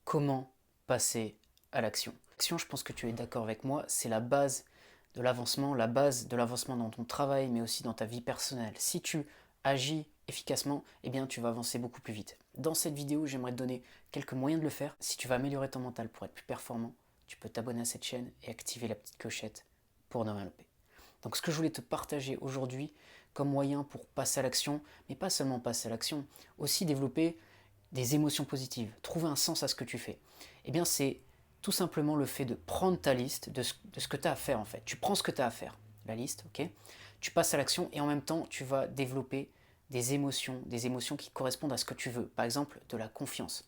comment passer à l'action. L'action, je pense que tu es d'accord avec moi, c'est la base de l'avancement dans ton travail, mais aussi dans ta vie personnelle. Si tu agis efficacement, eh bien tu vas avancer beaucoup plus vite. Dans cette vidéo, j'aimerais te donner quelques moyens de le faire. Si tu veux améliorer ton mental pour être plus performant, tu peux t'abonner à cette chaîne et activer la petite clochette pour ne rien louper. Donc ce que je voulais te partager aujourd'hui comme moyen pour passer à l'action, mais pas seulement passer à l'action, aussi développer des émotions positives, trouver un sens à ce que tu fais, eh bien c'est tout simplement le fait de prendre ta liste de ce que tu as à faire en fait. Tu prends ce que tu as à faire, la liste, ok. Tu passes à l'action et en même temps tu vas développer des émotions qui correspondent à ce que tu veux. Par exemple, de la confiance,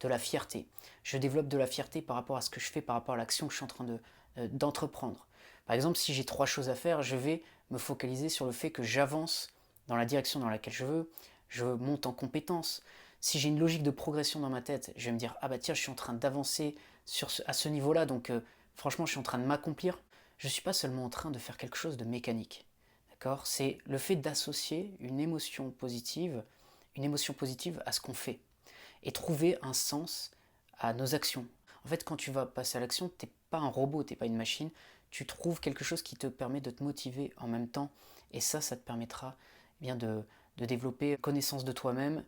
de la fierté. Je développe de la fierté par rapport à ce que je fais, par rapport à l'action que je suis en train d'entreprendre. Par exemple, si j'ai 3 choses à faire, je vais me focaliser sur le fait que j'avance dans la direction dans laquelle je veux, je monte en compétences. Si j'ai une logique de progression dans ma tête, je vais me dire ah bah tiens, je suis en train d'avancer à ce niveau-là, donc franchement, je suis en train de m'accomplir. Je ne suis pas seulement en train de faire quelque chose de mécanique. D'accord. C'est le fait d'associer une émotion positive à ce qu'on fait et trouver un sens à nos actions. En fait, quand tu vas passer à l'action, tu n'es pas un robot, tu n'es pas une machine. Tu trouves quelque chose qui te permet de te motiver en même temps. Et ça te permettra bien de développer connaissance de toi-même,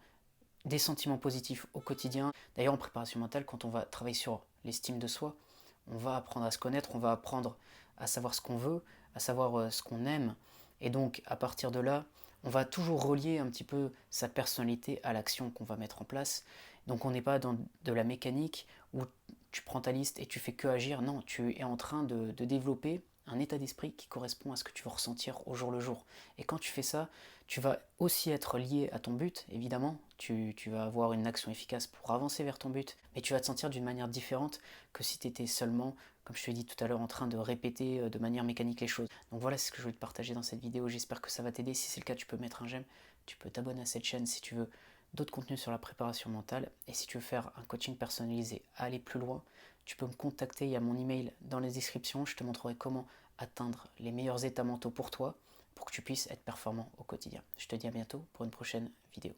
des sentiments positifs au quotidien. D'ailleurs, en préparation mentale, quand on va travailler sur l'estime de soi, on va apprendre à se connaître, on va apprendre à savoir ce qu'on veut, à savoir ce qu'on aime. Et donc, à partir de là, on va toujours relier un petit peu sa personnalité à l'action qu'on va mettre en place. Donc, on n'est pas dans de la mécanique où tu prends ta liste et tu fais que agir. Non, tu es en train de développer un état d'esprit qui correspond à ce que tu vas ressentir au jour le jour. Et quand tu fais ça, tu vas aussi être lié à ton but, évidemment. Tu vas avoir une action efficace pour avancer vers ton but, mais tu vas te sentir d'une manière différente que si tu étais seulement, comme je te l'ai dit tout à l'heure, en train de répéter de manière mécanique les choses. Donc voilà ce que je voulais te partager dans cette vidéo. J'espère que ça va t'aider. Si c'est le cas, tu peux mettre un j'aime. Tu peux t'abonner à cette chaîne si tu veux d'autres contenus sur la préparation mentale. Et si tu veux faire un coaching personnalisé, aller plus loin, tu peux me contacter. Il y a mon email dans les descriptions. Je te montrerai comment atteindre les meilleurs états mentaux pour toi, pour que tu puisses être performant au quotidien. Je te dis à bientôt pour une prochaine vidéo.